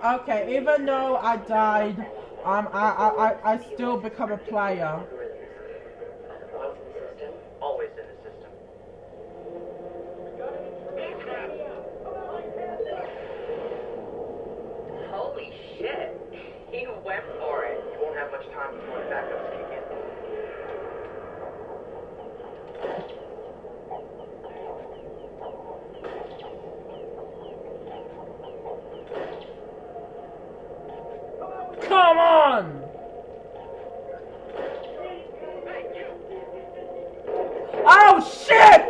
Okay, even though I died, I still become a player. Once in the system, always in the system. Holy shit! He went for it. You won't have much time before the backups kick in. Come on! Oh shit!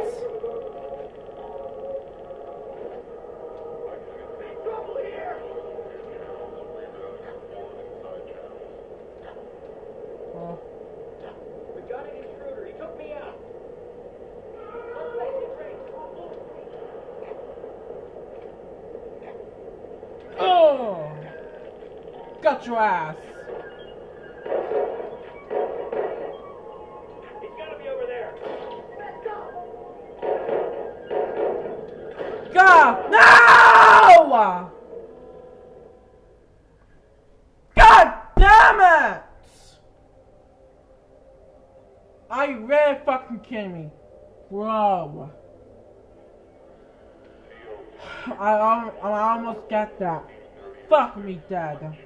We got an intruder. He took me out. Oh! Got your ass! He's gotta be over there. God! No! God damn it! Are you really fucking kidding me? Bro. I almost got that. Fuck me, Dad.